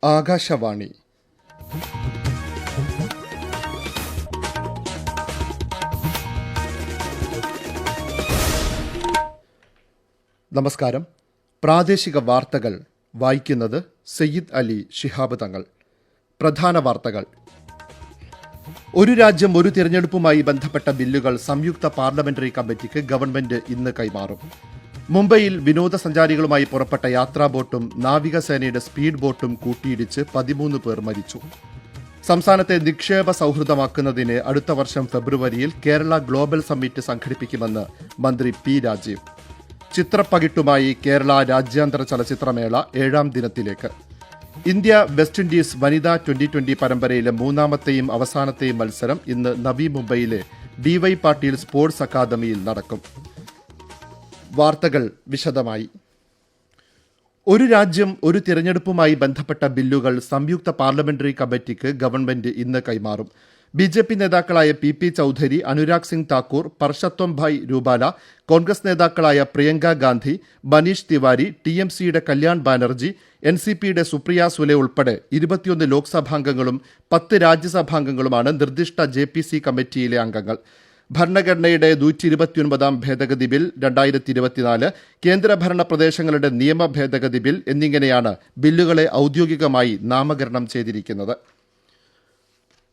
ആകാശവാണി. നമസ്കാരം. പ്രാദേശിക വാർത്തകൾ വായിക്കുന്നത് സയ്യിദ് അലി ശിഹാബ് തങ്ങൾ. പ്രധാന വാർത്തകൾ. ഒരു രാജ്യം ഒരു തിരഞ്ഞെടുപ്പുമായി ബന്ധപ്പെട്ട ബില്ലുകൾ സംയുക്ത പാർലമെന്ററി കമ്മിറ്റിക്ക് ഗവൺമെന്റ് ഇന്ന് കൈമാറും. മുംബൈയിൽ വിനോദസഞ്ചാരികളുമായി പുറപ്പെട്ട യാത്രാ ബോട്ടും നാവികസേനയുടെ സ്പീഡ് ബോട്ടും കൂട്ടിയിടിച്ച് 13 പേർ മരിച്ചു. സംസ്ഥാനത്തെ നിക്ഷേപ സൌഹൃദമാക്കുന്നതിന് അടുത്ത വർഷം ഫെബ്രുവരിയിൽ കേരള ഗ്ലോബൽ സമ്മിറ്റ് സംഘടിപ്പിക്കുമെന്ന് മന്ത്രി പി രാജീവ്. ചിത്രപ്പകിട്ടുമായി കേരള രാജ്യാന്തര ചലച്ചിത്രമേള 7ാം ദിനത്തിലേക്ക്. ഇന്ത്യ വെസ്റ്റ് ഇൻഡീസ് വനിതാ ട്വന്റി പരമ്പരയിലെ മൂന്നാമത്തെയും അവസാനത്തെയും മത്സരം ഇന്ന് നവി മുംബൈയിലെ DY പാട്ടീൽ സ്പോർട്സ് അക്കാദമിയിൽ നടക്കും. വാർത്തകൾ വിശദമായി. ഒരു രാജ്യം ഒരു തിരഞ്ഞെടുപ്പുമായി ബന്ധപ്പെട്ട ബില്ലുകൾ സംയുക്ത പാർലമെന്ററി കമ്മിറ്റിക്ക് ഗവൺമെന്റ് ഇന്ന് കൈമാറും. BJP നേതാക്കളായ PP ചൌധരി, അനുരാഗ് സിംഗ് താക്കൂർ, പർഷത്വം ഭായ് രൂപാല, കോൺഗ്രസ് നേതാക്കളായ പ്രിയങ്ക ഗാന്ധി, മനീഷ് തിവാരി, TMCയുടെ കല്യാൺ ബാനർജി, NCPയുടെ സുപ്രിയ സുലെ ഉൾപ്പെടെ 21 ലോക്സഭാംഗങ്ങളും 10 രാജ്യസഭാംഗങ്ങളുമാണ് നിർദ്ദിഷ്ട JPC കമ്മിറ്റിയിലെ അംഗങ്ങൾ. ഭരണഘടനയുടെ 129ാം ഭേദഗതി ബിൽ 2024, കേന്ദ്രഭരണ പ്രദേശങ്ങളുടെ നിയമ ഭേദഗതി ബിൽ എന്നിങ്ങനെയാണ് ബില്ലുകളെ ഔദ്യോഗികമായി നാമകരണം ചെയ്തിരിക്കുന്നത്.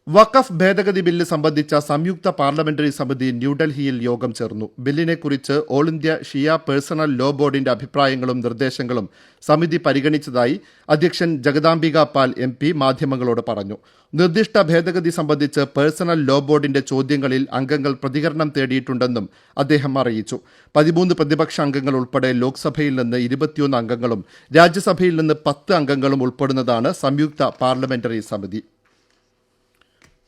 വഖഫ് ഭേദഗതി ബില്ല് സംബന്ധിച്ച സംയുക്ത പാർലമെന്ററി സമിതി ന്യൂഡൽഹിയിൽ യോഗം ചേർന്നു. ബില്ലിനെക്കുറിച്ച് ഓൾ ഇന്ത്യ ഷിയ പേഴ്സണൽ ലോ ബോർഡിന്റെ അഭിപ്രായങ്ങളും നിർദ്ദേശങ്ങളും സമിതി പരിഗണിച്ചതായി അധ്യക്ഷൻ ജഗദാംബിക പാൽ MP മാധ്യമങ്ങളോട് പറഞ്ഞു. നിർദ്ദിഷ്ട ഭേദഗതി സംബന്ധിച്ച് പേഴ്സണൽ ലോ ബോർഡിന്റെ ചോദ്യങ്ങളിൽ അംഗങ്ങൾ പ്രതികരണം തേടിയിട്ടുണ്ടെന്നും അദ്ദേഹം അറിയിച്ചു. 13 പ്രതിപക്ഷ അംഗങ്ങൾ ഉൾപ്പെടെ ലോക്സഭയിൽ നിന്ന് 21 അംഗങ്ങളും രാജ്യസഭയിൽ നിന്ന് 10 അംഗങ്ങളും ഉൾപ്പെടുന്നതാണ് സംയുക്ത പാർലമെന്ററി സമിതി.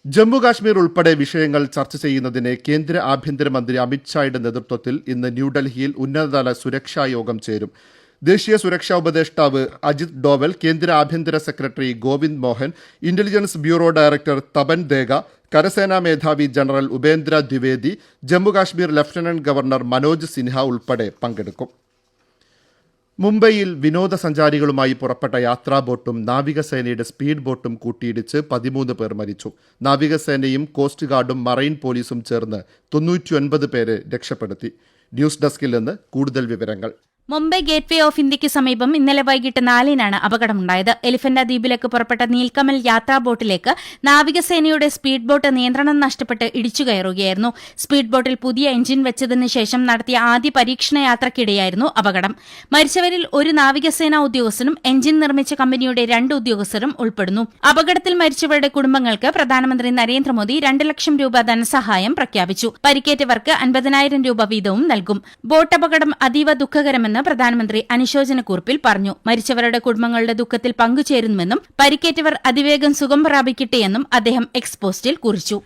ജമ്മു കാശ്മീർ ഉൾപ്പെടെ വിഷയങ്ങൾ ചർച്ച ചെയ്യുന്നതിന് കേന്ദ്ര ആഭ്യന്തരമന്ത്രി അമിത്ഷായുടെ നേതൃത്വത്തിൽ ഇന്ന് ന്യൂഡൽഹിയിൽ ഉന്നതതല സുരക്ഷാ യോഗം ചേരും. ദേശീയ സുരക്ഷാ ഉപദേഷ്ടാവ് അജിത് ഡോവൽ, കേന്ദ്ര ആഭ്യന്തര secretary Govind Mohan, intelligence bureau director Tapan Deka, കരസേനാ മേധാവി general Upendra Dwivedi, Jammu Kashmir lieutenant governor Manoj Sinha ഉൾപ്പെടെ പങ്കെടുക്കും. മുംബൈയിൽ വിനോദസഞ്ചാരികളുമായി പുറപ്പെട്ട യാത്രാ ബോട്ടും നാവികസേനയുടെ സ്പീഡ് ബോട്ടും കൂട്ടിയിടിച്ച് 13 പേർ മരിച്ചു. നാവികസേനയും കോസ്റ്റ് ഗാർഡും മറൈൻ പോലീസും ചേർന്ന് 99 പേരെ രക്ഷപ്പെടുത്തി. ന്യൂസ് ഡെസ്കിൽ നിന്ന് കൂടുതൽ വിവരങ്ങൾ. മുംബൈ ഗേറ്റ്വേ ഓഫ് ഇന്ത്യയ്ക്ക് സമീപം ഇന്നലെ വൈകിട്ട് 4-നാണ് അപകടമുണ്ടായത്. എലിഫന്റ ദ്വീപിലേക്ക് പുറപ്പെട്ട നീൽക്കമൽ യാത്രാ ബോട്ടിലേക്ക് നാവികസേനയുടെ സ്പീഡ് ബോട്ട് നിയന്ത്രണം നഷ്ടപ്പെട്ട് ഇടിച്ചു കയറുകയായിരുന്നു. സ്പീഡ് ബോട്ടിൽ പുതിയ എഞ്ചിൻ വെച്ചതിന് ശേഷം നടത്തിയ ആദ്യ പരീക്ഷണ യാത്രക്കിടെയായിരുന്നു അപകടം. മരിച്ചവരിൽ ഒരു നാവികസേനാ ഉദ്യോഗസ്ഥനും എഞ്ചിൻ നിർമ്മിച്ച കമ്പനിയുടെ 2 ഉദ്യോഗസ്ഥരും ഉൾപ്പെടുന്നു. അപകടത്തിൽ മരിച്ചവരുടെ കുടുംബങ്ങൾക്ക് പ്രധാനമന്ത്രി നരേന്ദ്രമോദി 2 ലക്ഷം രൂപ ധനസഹായം പ്രഖ്യാപിച്ചു. പരിക്കേറ്റവർക്ക് 50,000 രൂപ വീതവും നൽകും. ബോട്ട് അപകടം അതീവ ദുഃഖകരമെന്ന് പ്രധാനമന്ത്രി അനുശോചന കുറിപ്പിൽ പറഞ്ഞു. മരിച്ചവരുടെ കുടുംബങ്ങളുടെ ദുഃഖത്തിൽ പങ്കുചേരുന്നുവെന്നും പരിക്കേറ്റവർ അതിവേഗം സുഖം പ്രാപിക്കട്ടെയെന്നും അദ്ദേഹം എക്സ് പോസ്റ്റിൽ കുറിച്ചു.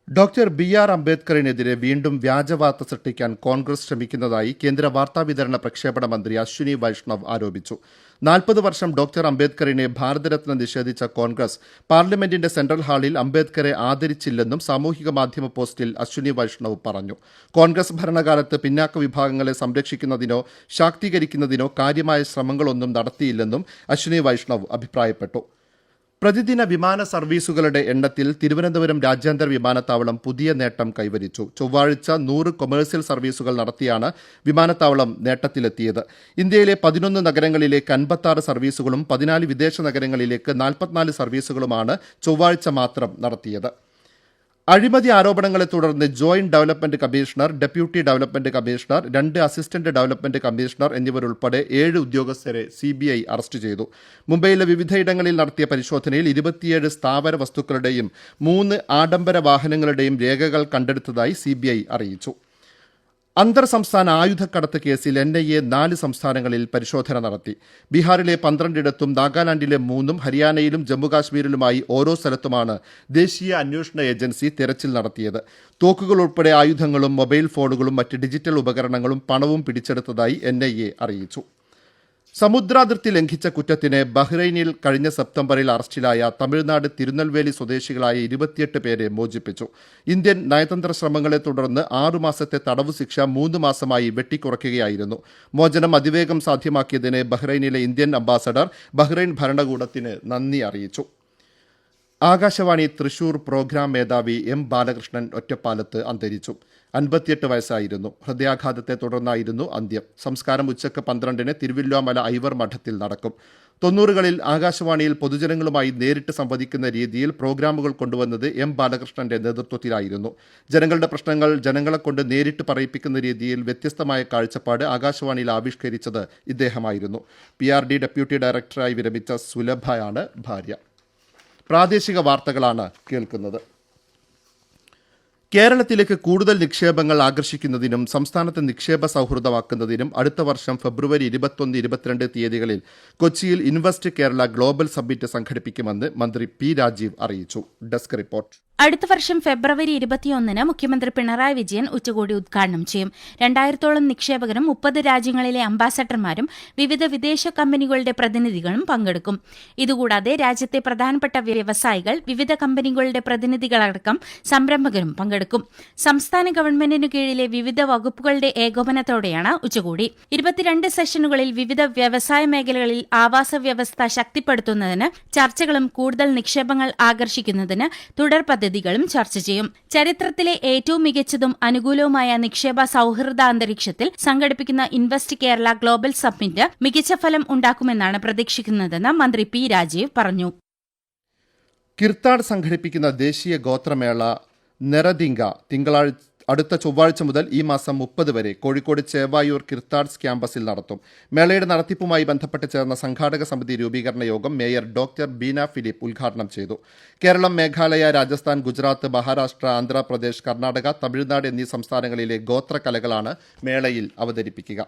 ഡോക്ടർ BR അംബേദ്കറിനെതിരെ വീണ്ടും വ്യാജവാർത്ത സൃഷ്ടിക്കാൻ കോൺഗ്രസ് ശ്രമിക്കുന്നതായി കേന്ദ്ര വാർത്താവിതരണ പ്രക്ഷേപണ മന്ത്രി അശ്വിനി വൈഷ്ണവ് ആരോപിച്ചു. 40 വർഷം ഡോക്ടർ അംബേദ്കറിനെ ഭാരതരത്ന നിഷേധിച്ച കോൺഗ്രസ് പാർലമെന്റിന്റെ സെൻട്രൽ ഹാളിൽ അംബേദ്കറെ ആദരിച്ചില്ലെന്നും സാമൂഹിക മാധ്യമ പോസ്റ്റിൽ അശ്വിനി വൈഷ്ണവ് പറഞ്ഞു. കോൺഗ്രസ് ഭരണകാലത്ത് പിന്നാക്ക വിഭാഗങ്ങളെ സംരക്ഷിക്കുന്നതിനോ ശാക്തീകരിക്കുന്നതിനോ കാര്യമായ ശ്രമങ്ങളൊന്നും നടത്തിയില്ലെന്നും അശ്വിനി വൈഷ്ണവ് അഭിപ്രായപ്പെട്ടു. പ്രതിദിന വിമാന സർവീസുകളുടെ എണ്ണത്തിൽ തിരുവനന്തപുരം രാജ്യാന്തര വിമാനത്താവളം പുതിയ നേട്ടം കൈവരിച്ചു. ചൊവ്വാഴ്ച 100 കൊമേഴ്സ്യൽ സർവീസുകൾ നടത്തിയാണ് വിമാനത്താവളം നേട്ടത്തിലെത്തിയത്. ഇന്ത്യയിലെ 11 നഗരങ്ങളിലേക്ക് 56 സർവീസുകളും 14 വിദേശ നഗരങ്ങളിലേക്ക് 44 സർവീസുകളുമാണ് ചൊവ്വാഴ്ച മാത്രം നടത്തിയത്. അഴിമതി ആരോപണങ്ങളെ തുടർന്ന് joint development commissioner, deputy development commissioner, 2 assistant development commissioner എന്നിവരുൾപ്പെടെ 7 ഉദ്യോഗസ്ഥരെ CBI അറസ്റ്റ് ചെയ്തു. മുംബൈയിലെ വിവിധയിടങ്ങളിൽ നടത്തിയ പരിശോധനയിൽ 27 സ്ഥാവര വസ്തുക്കളുടെയും 3 ആഡംബര വാഹനങ്ങളുടെയും രേഖകൾ കണ്ടെടുത്തതായി CBI അറിയിച്ചു. അന്തർ സംസ്ഥാന ആയുധക്കടത്ത് കേസിൽ NIA 4 സംസ്ഥാനങ്ങളിൽ പരിശോധന നടത്തി. ബീഹാറിലെ 12 നാഗാലാൻഡിലെ 3 ഹരിയാനയിലും ജമ്മുകാശ്മീരിലുമായി ഓരോ സ്ഥലത്തുമാണ് ദേശീയ അന്വേഷണ ഏജൻസി തെരച്ചിൽ നടത്തിയത്. തോക്കുകൾ ഉൾപ്പെടെ ആയുധങ്ങളും മൊബൈൽ ഫോണുകളും മറ്റ് ഡിജിറ്റൽ ഉപകരണങ്ങളും പണവും പിടിച്ചെടുത്തതായി NIA അറിയിച്ചു. സമുദ്രാതിർത്തി ലംഘിച്ച കുറ്റത്തിന് ബഹ്റൈനിൽ കഴിഞ്ഞ സെപ്റ്റംബറിൽ അറസ്റ്റിലായ തമിഴ്നാട് തിരുനെൽവേലി സ്വദേശികളായ 28 പേരെ മോചിപ്പിച്ചു. ഇന്ത്യൻ നയതന്ത്ര ശ്രമങ്ങളെ തുടർന്ന് 6 മാസത്തെ തടവു ശിക്ഷ 3 മാസമായി വെട്ടിക്കുറയ്ക്കുകയായിരുന്നു. മോചനം അതിവേഗം സാധ്യമാക്കിയതിന് ബഹ്റൈനിലെ ഇന്ത്യൻ അംബാസഡർ ബഹ്റൈൻ ഭരണകൂടത്തിന് നന്ദി അറിയിച്ചു. ആകാശവാണി തൃശൂർ പ്രോഗ്രാം മേധാവി എം ബാലകൃഷ്ണൻ ഒറ്റപ്പാലത്ത് അന്തരിച്ചു. 58 വയസ്സായിരുന്നു. ഹൃദയാഘാതത്തെ തുടർന്നായിരുന്നു അന്ത്യം. സംസ്കാരം ഉച്ചക്ക് 12-ന് തിരുവല്ലോമല ഐവർ മഠത്തിൽ നടക്കും. 90കളിൽ ആകാശവാണിയിൽ പൊതുജനങ്ങളുമായി നേരിട്ട് സംവദിക്കുന്ന രീതിയിൽ പ്രോഗ്രാമുകൾ കൊണ്ടുവന്നത് എം ബാലകൃഷ്ണന്റെ നേതൃത്വത്തിലായിരുന്നു. ജനങ്ങളുടെ പ്രശ്നങ്ങൾ ജനങ്ങളെ കൊണ്ട് നേരിട്ട് പറയിപ്പിക്കുന്ന രീതിയിൽ വ്യത്യസ്തമായ കാഴ്ചപ്പാട് ആകാശവാണിയിൽ ആവിഷ്കരിച്ചത് ഇദ്ദേഹമായിരുന്നു. PRD ഡെപ്യൂട്ടി ഡയറക്ടറായി വിരമിച്ച സുലഭയാണ് ഭാര്യ. പ്രാദേശിക വാർത്തകളാണ് കേൾക്കുന്നത്. കേരളത്തിലേക്ക് കൂടുതൽ നിക്ഷേപങ്ങൾ ആകർഷിക്കുന്നതിനും സംസ്ഥാനത്തെ നിക്ഷേപ സൗഹൃദമാക്കുന്നതിനും അടുത്ത വർഷം ഫെബ്രുവരി 21-22 തീയതികളിൽ കൊച്ചിയിൽ ഇൻവെസ്റ്റ് കേരള ഗ്ലോബൽ സമ്മിറ്റ് സംഘടിപ്പിക്കുമെന്ന് മന്ത്രി പി രാജീവ് അറിയിച്ചു. Desk report. അടുത്ത വർഷം ഫെബ്രുവരി 21-ന് മുഖ്യമന്ത്രി പിണറായി വിജയൻ ഉച്ചകോടി ഉദ്ഘാടനം ചെയ്യും. 2000-ഓളം നിക്ഷേപകരും 30 രാജ്യങ്ങളിലെ അംബാസഡർമാരും വിവിധ വിദേശ കമ്പനികളുടെ പ്രതിനിധികളും പങ്കെടുക്കും. ഇതുകൂടാതെ രാജ്യത്തെ പ്രധാനപ്പെട്ട വ്യവസായികൾ, വിവിധ കമ്പനികളുടെ പ്രതിനിധികളടക്കം സംരംഭകരും പങ്കെടുക്കും. സംസ്ഥാന ഗവൺമെന്റിനു കീഴിലെ വിവിധ വകുപ്പുകളുടെ ഏകോപനത്തോടെയാണ് ഉച്ചകോടി. 22 സെഷനുകളിൽ വിവിധ വ്യവസായ മേഖലകളിൽ ആവാസ വ്യവസ്ഥ ശക്തിപ്പെടുത്തുന്നതിന് ചർച്ചകളും കൂടുതൽ നിക്ഷേപങ്ങൾ ആകർഷിക്കുന്നതിന് തുടർ പദ്ധതികളും ചർച്ച ചെയ്യും. ചരിത്രത്തിലെ ഏറ്റവും മികച്ചതും അനുകൂലവുമായ നിക്ഷേപ സൌഹൃദ അന്തരീക്ഷത്തിൽ സംഘടിപ്പിക്കുന്ന ഇൻവെസ്റ്റ് കേരള ഗ്ലോബൽ സമ്മിറ്റ് മികച്ച ഫലം ഉണ്ടാക്കുമെന്നാണ് പ്രതീക്ഷിക്കുന്നതെന്ന് മന്ത്രി പി രാജീവ് പറഞ്ഞു. കിർത്താഡ് സംഘടിപ്പിക്കുന്ന ദേശീയ ഗോത്രമേള നെറദിങ്ക അടുത്ത ചൊവ്വാഴ്ച മുതൽ ഈ മാസം 30 വരെ കോഴിക്കോട് ചേവായൂർ കിർത്താഡ്സ് ക്യാമ്പസിൽ നടത്തും. മേളയുടെ നടത്തിപ്പുമായി ബന്ധപ്പെട്ട് ചേർന്ന സംഘാടക സമിതി രൂപീകരണ യോഗം മേയർ ഡോക്ടർ ബീന ഫിലിപ്പ് ഉദ്ഘാടനം ചെയ്തു. കേരളം, മേഘാലയ, രാജസ്ഥാൻ, ഗുജറാത്ത്, മഹാരാഷ്ട്ര, ആന്ധ്രാപ്രദേശ്, കർണാടക, തമിഴ്നാട് എന്നീ സംസ്ഥാനങ്ങളിലെ ഗോത്രകലകളാണ് മേളയിൽ അവതരിപ്പിക്കുക.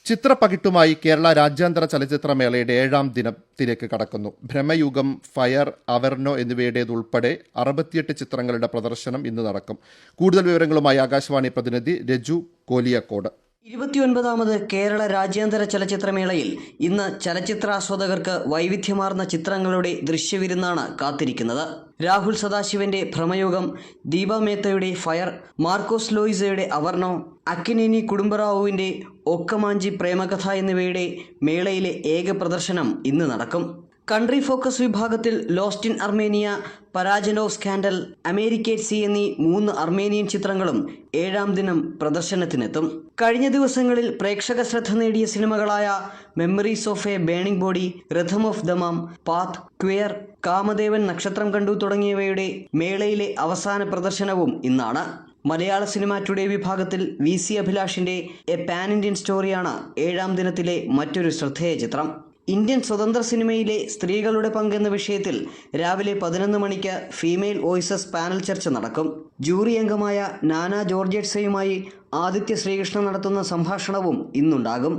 ചിത്രപ്പകിട്ടുമായി കേരള രാജ്യാന്തര ചലച്ചിത്രമേളയുടെ 7ാം ദിനത്തിലേക്ക് കടക്കുന്നു. ഭ്രമയുഗം, ഫയർ, അവർണോ എന്നിവയുടേതുൾപ്പെടെ 68 ചിത്രങ്ങളുടെ പ്രദർശനം ഇന്ന് നടക്കും. കൂടുതൽ വിവരങ്ങളുമായി ആകാശവാണി പ്രതിനിധി രജു കോലിയക്കോട്. 29ാമത് കേരള രാജ്യാന്തര ചലച്ചിത്രമേളയിൽ ഇന്ന് ചലച്ചിത്രാസ്വാദകർക്ക് വൈവിധ്യമാർന്ന ചിത്രങ്ങളുടെ ദൃശ്യവിരുന്നാണ് കാത്തിരിക്കുന്നത്. രാഹുൽ സദാശിവന്റെ ഭ്രമയുഗം, ദീപ മേത്തയുടെ ഫയർ, മാർക്കോസ് ലോയിസയുടെ അവർണോ, അക്കിനേനി കുടുംബറാവുവിന്റെ ഒക്കമാഞ്ചി പ്രേമകഥ എന്നിവയുടെ മേളയിലെ ഏക പ്രദർശനം ഇന്ന് നടക്കും. കൺട്രി ഫോക്കസ് വിഭാഗത്തിൽ lost in Armenia, Parajanov of scandal, Amerikatsi എന്നീ 3 അർമേനിയൻ ചിത്രങ്ങളും 7ാം ദിനം പ്രദർശനത്തിനെത്തും. കഴിഞ്ഞ ദിവസങ്ങളിൽ പ്രേക്ഷക ശ്രദ്ധ നേടിയ സിനിമകളായ memories of a burning body, rhythm of Dammam, path, queer, Kamadevan, Nakshatram Kandu തുടങ്ങിയവയുടെ മേളയിലെ അവസാന പ്രദർശനവും ഇന്നാണ്. മലയാള സിനിമ ടുഡേ വിഭാഗത്തിൽ VC അഭിലാഷിന്റെ എ പാൻ ഇന്ത്യൻ സ്റ്റോറിയാണ് 7ാം ദിനത്തിലെ മറ്റൊരു ശ്രദ്ധേയ ചിത്രം. ഇന്ത്യൻ സ്വതന്ത്ര സിനിമയിലെ സ്ത്രീകളുടെ പങ്കെന്ന വിഷയത്തിൽ രാവിലെ 11 മണിക്ക് ഫീമെയിൽ വോയിസസ് പാനൽ ചർച്ച നടക്കും. ജൂറി അംഗമായ നാന ജോർജറ്റ്സയുമായി ആദിത്യ ശ്രീകൃഷ്ണൻ നടത്തുന്ന സംഭാഷണവും ഇന്നുണ്ടാകും.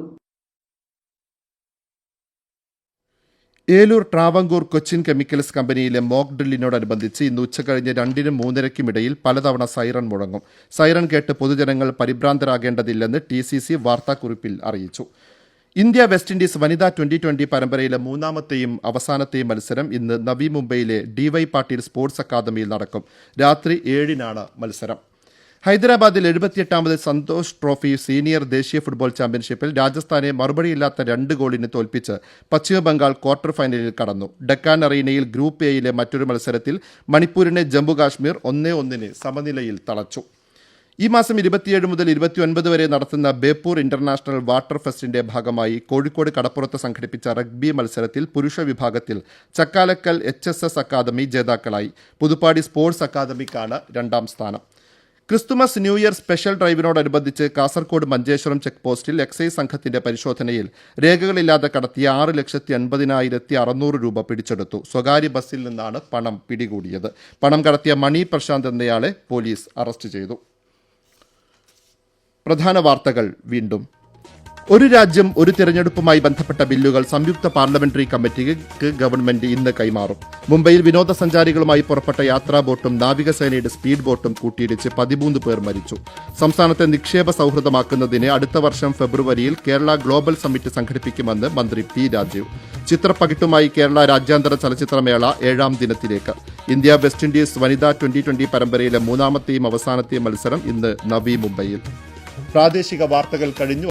ഏലൂർ ട്രാവങ്കൂർ കൊച്ചിൻ കെമിക്കൽസ് കമ്പനിയിലെ മോക്ക് ഡ്രില്ലിനോടനുബന്ധിച്ച് ഇന്ന് ഉച്ചകഴിഞ്ഞ് 2-നും 3-നും ഇടയിൽ പലതവണ സൈറൺ മുഴങ്ങും. സൈറൺ കേട്ട് പൊതുജനങ്ങൾ പരിഭ്രാന്തരാകേണ്ടതില്ലെന്ന് TCC വാർത്താക്കുറിപ്പിൽ അറിയിച്ചു. ഇന്ത്യ വെസ്റ്റ് ഇൻഡീസ് വനിതാ 2020 പരമ്പരയിലെ 3ാമത്തെയും അവസാനത്തെയും മത്സരം ഇന്ന് നവി മുംബൈയിലെ DY പാട്ടീൽ സ്പോർട്സ് അക്കാദമിയിൽ നടക്കും. രാത്രി 7-നാണ് മത്സരം. ഹൈദരാബാദിൽ 78ാമത് സന്തോഷ് ട്രോഫി സീനിയർ ദേശീയ ഫുട്ബോൾ ചാമ്പ്യൻഷിപ്പിൽ രാജസ്ഥാനെ മറുപടിയില്ലാത്ത 2 ഗോളിന് തോൽപ്പിച്ച് പശ്ചിമബംഗാൾ ക്വാർട്ടർ ഫൈനലിൽ കടന്നു. ഡക്കാൻ അറീനയിൽ ഗ്രൂപ്പ് എയിലെ മറ്റൊരു മത്സരത്തിൽ മണിപ്പൂരിനെ ജമ്മു കാശ്മീർ 1-1 സമനിലയിൽ തളച്ചു. ഈ മാസം 27 മുതൽ 29 വരെ നടത്തുന്ന ബേപ്പൂർ ഇന്റർനാഷണൽ വാട്ടർ ഫെസ്റ്റിന്റെ ഭാഗമായി കോഴിക്കോട് കടപ്പുറത്ത് സംഘടിപ്പിച്ച റഗ്ബി മത്സരത്തിൽ പുരുഷ വിഭാഗത്തിൽ ചക്കാലക്കൽ HSS അക്കാദമി ജേതാക്കളായി. പുതുപ്പാടി സ്പോർട്സ് അക്കാദമിക്കാണ് 2ാം സ്ഥാനം. ക്രിസ്തുമസ് ന്യൂ ഇയർ സ്പെഷ്യൽ ഡ്രൈവിനോടനുബന്ധിച്ച് കാസർകോട് മഞ്ചേശ്വരം ചെക്ക് പോസ്റ്റിൽ എക്സൈസ് സംഘത്തിന്റെ പരിശോധനയിൽ രേഖകളില്ലാതെ കടത്തിയ 6,80,600 രൂപ പിടിച്ചെടുത്തു. സ്വകാര്യ ബസ്സിൽ നിന്നാണ് പണം പിടികൂടിയത്. പണം കടത്തിയ മണി പ്രശാന്ത് എന്നയാളെ പോലീസ് അറസ്റ്റ് ചെയ്തു. പ്രധാന വാർത്തകൾ വീണ്ടും. ഒരു രാജ്യം ഒരു തിരഞ്ഞെടുപ്പുമായി ബന്ധപ്പെട്ട ബില്ലുകൾ സംയുക്ത പാർലമെന്ററി കമ്മിറ്റിക്ക് ഗവൺമെന്റ് ഇന്ന് കൈമാറും. മുംബൈയിൽ വിനോദസഞ്ചാരികളുമായി പുറപ്പെട്ട യാത്രാ ബോട്ടും നാവികസേനയുടെ സ്പീഡ് ബോട്ടും കൂട്ടിയിടിച്ച് 13 പേർ മരിച്ചു. സംസ്ഥാനത്തെ നിക്ഷേപ സൌഹൃദമാക്കുന്നതിന് അടുത്ത വർഷം ഫെബ്രുവരിയിൽ കേരള ഗ്ലോബൽ സമ്മിറ്റ് സംഘടിപ്പിക്കുമെന്ന് മന്ത്രി പി രാജീവ്. ചിത്രപ്പകിട്ടുമായി കേരള രാജ്യാന്തര ചലച്ചിത്രമേള 7ാം ദിനത്തിലേക്ക്. ഇന്ത്യ വെസ്റ്റ് ഇൻഡീസ് വനിതാ 2020 പരമ്പരയിലെ മൂന്നാമത്തെയും അവസാനത്തെയും മത്സരം ഇന്ന് നവി മുംബൈയിൽ. പ്രാദേശിക വാർത്തകൾ കഴിഞ്ഞു.